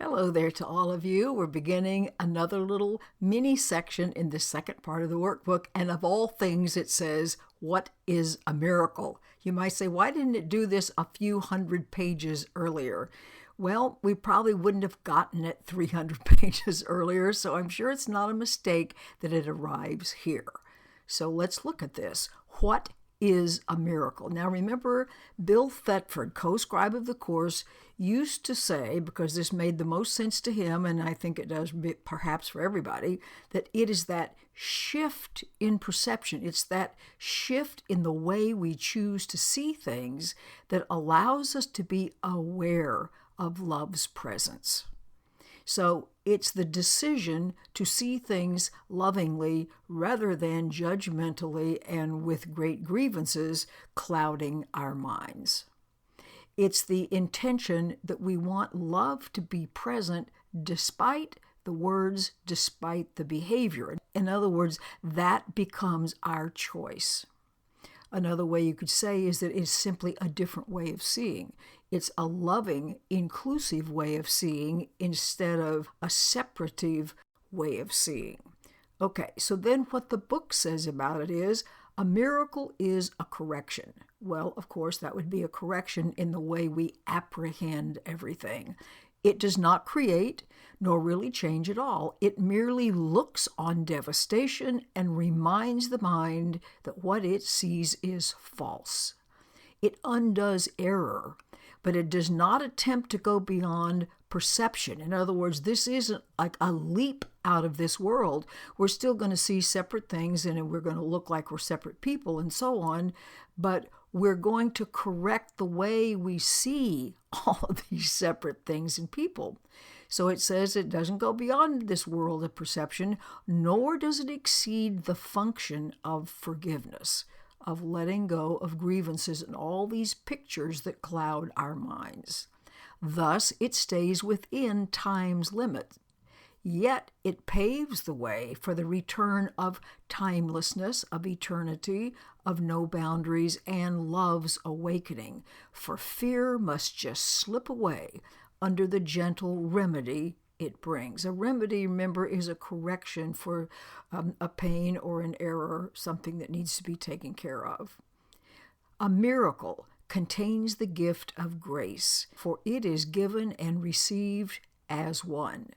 Hello there to all of you. We're beginning another little mini section in the second part of the workbook. And of all things, it says, what is a miracle? You might say, why didn't it do this a few hundred pages earlier? Well, we probably wouldn't have gotten it 300 pages earlier, so I'm sure it's not a mistake that it arrives here. So let's look at this. What is a miracle? Now remember, Bill Thetford, co-scribe of the course, used to say, because this made the most sense to him, and I think it does perhaps for everybody, that it is that shift in perception. It's that shift in the way we choose to see things that allows us to be aware of love's presence. So it's the decision to see things lovingly rather than judgmentally and with great grievances clouding our minds. It's the intention that we want love to be present despite the words, despite the behavior. In other words, that becomes our choice. Another way you could say is that it's simply a different way of seeing. It's a loving, inclusive way of seeing instead of a separative way of seeing. Okay, so then what the book says about it is, a miracle is a correction. Well, of course, that would be a correction in the way we apprehend everything. It does not create, nor really change at all. It merely looks on devastation and reminds the mind that what it sees is false. It undoes error, but it does not attempt to go beyond perception. In other words, this isn't like a leap out of this world. We're still going to see separate things, and we're going to look like we're separate people and so on, but we're going to correct the way we see all of these separate things and people. So it says it doesn't go beyond this world of perception, nor does it exceed the function of forgiveness, of letting go of grievances and all these pictures that cloud our minds. Thus, it stays within time's limit. Yet it paves the way for the return of timelessness, of eternity, of no boundaries, and love's awakening. For fear must just slip away under the gentle remedy it brings. A remedy, remember, is a correction for a pain or an error, something that needs to be taken care of. A miracle contains the gift of grace, for it is given and received as one.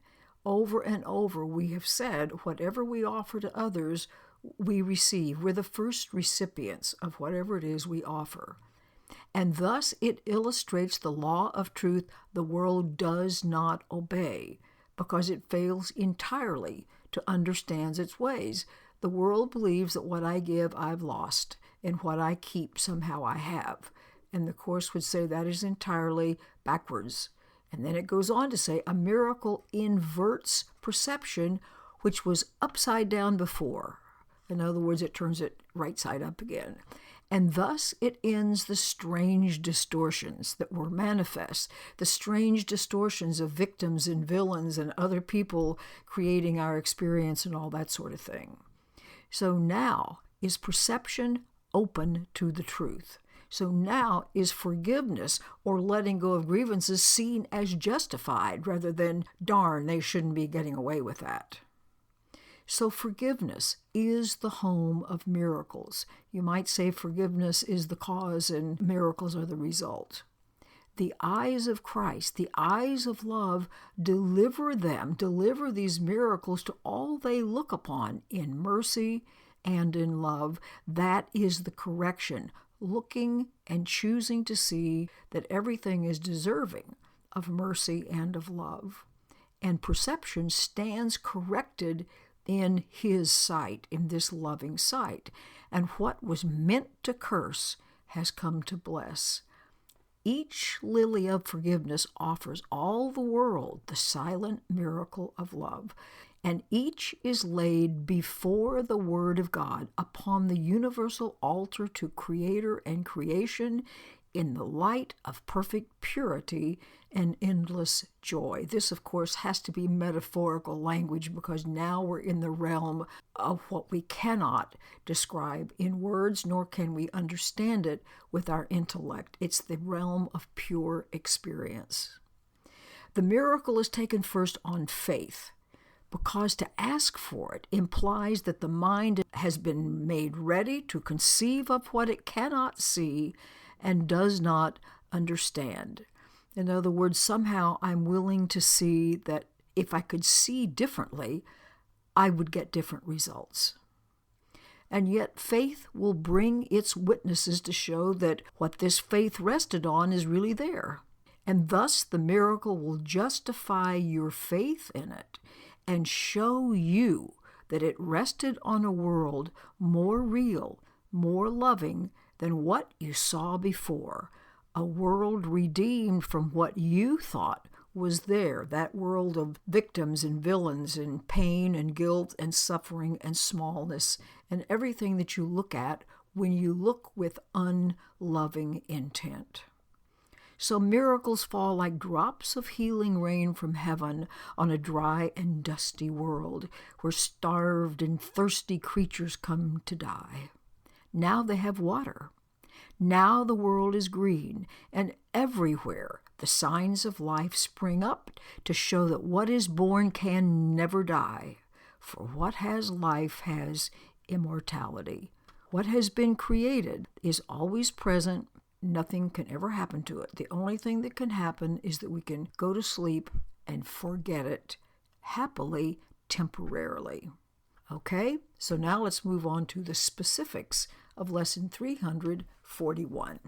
Over and over we have said, whatever we offer to others, we receive. We're the first recipients of whatever it is we offer. And thus it illustrates the law of truth the world does not obey, because it fails entirely to understand its ways. The world believes that what I give, I've lost, and what I keep, somehow I have. And the Course would say that is entirely backwards. And then it goes on to say, a miracle inverts perception, which was upside down before. In other words, it turns it right side up again. And thus it ends the strange distortions that were manifest, the strange distortions of victims and villains and other people creating our experience and all that sort of thing. So now is perception open to the truth. So now is forgiveness or letting go of grievances seen as justified rather than, darn, they shouldn't be getting away with that. So forgiveness is the home of miracles. You might say forgiveness is the cause and miracles are the result. The eyes of Christ, the eyes of love, deliver these miracles to all they look upon in mercy and in love. That is the correction, looking and choosing to see that everything is deserving of mercy and of love. And perception stands corrected in his sight, in this loving sight. And what was meant to curse has come to bless. Each lily of forgiveness offers all the world the silent miracle of love, and each is laid before the Word of God upon the universal altar to Creator and creation in the light of perfect purity and endless joy. This, of course, has to be metaphorical language because now we're in the realm of what we cannot describe in words, nor can we understand it with our intellect. It's the realm of pure experience. The miracle is taken first on faith, because to ask for it implies that the mind has been made ready to conceive of what it cannot see and does not understand. In other words, somehow I'm willing to see that if I could see differently, I would get different results. And yet faith will bring its witnesses to show that what this faith rested on is really there. And thus the miracle will justify your faith in it and show you that it rested on a world more real, more loving than what you saw before, a world redeemed from what you thought was there, that world of victims and villains and pain and guilt and suffering and smallness and everything that you look at when you look with unloving intent. So miracles fall like drops of healing rain from heaven on a dry and dusty world where starved and thirsty creatures come to die. Now they have water. Now the world is green, and everywhere the signs of life spring up to show that what is born can never die. For what has life has immortality. What has been created is always present. Nothing can ever happen to it. The only thing that can happen is that we can go to sleep and forget it happily, temporarily. Okay, so now let's move on to the specifics of lesson 341.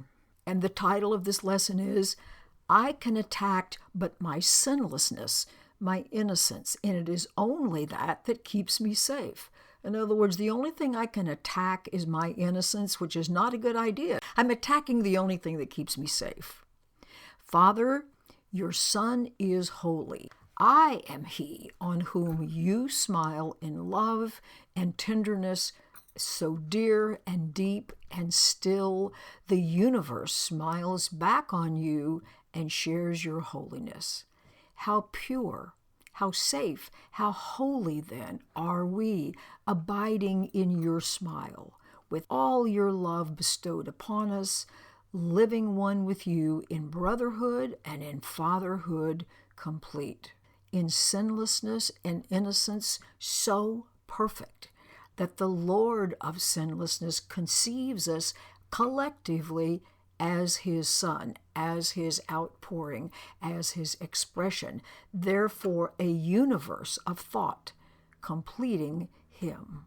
And the title of this lesson is, I can attack but my sinlessness, my innocence, and it is only that keeps me safe. In other words, the only thing I can attack is my innocence, which is not a good idea. I'm attacking the only thing that keeps me safe. Father, your Son is holy. I am he on whom you smile in love and tenderness, so dear and deep and still. The universe smiles back on you and shares your holiness. How pure, how safe, how holy then are we, abiding in your smile, with all your love bestowed upon us, living one with you in brotherhood and in fatherhood complete, in sinlessness and innocence so perfect that the Lord of sinlessness conceives us collectively as his Son, as his outpouring, as his expression, therefore a universe of thought completing him.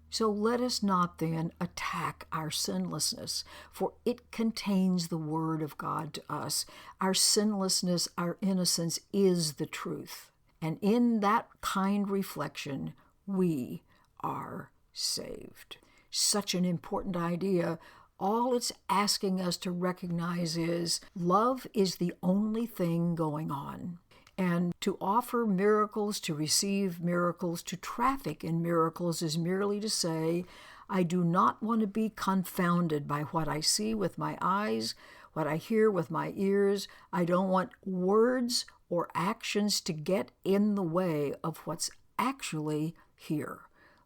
So let us not then attack our sinlessness, for it contains the word of God to us. Our sinlessness, our innocence is the truth. And in that kind reflection, we are saved. Such an important idea. All it's asking us to recognize is love is the only thing going on. And to offer miracles, to receive miracles, to traffic in miracles is merely to say, I do not want to be confounded by what I see with my eyes, what I hear with my ears. I don't want words or actions to get in the way of what's actually here,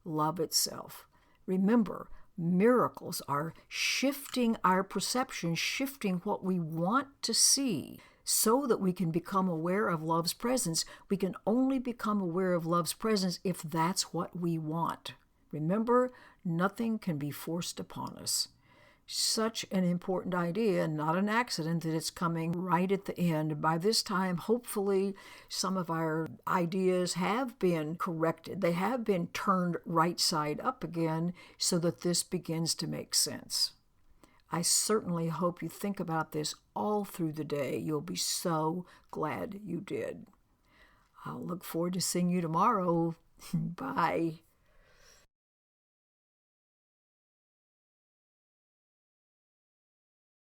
love itself. Remember, miracles are shifting our perception, shifting what we want to see so that we can become aware of love's presence. We can only become aware of love's presence if that's what we want. Remember, nothing can be forced upon us. Such an important idea, not an accident that it's coming right at the end. By this time, hopefully, some of our ideas have been corrected. They have been turned right side up again so that this begins to make sense. I certainly hope you think about this all through the day. You'll be so glad you did. I'll look forward to seeing you tomorrow. Bye.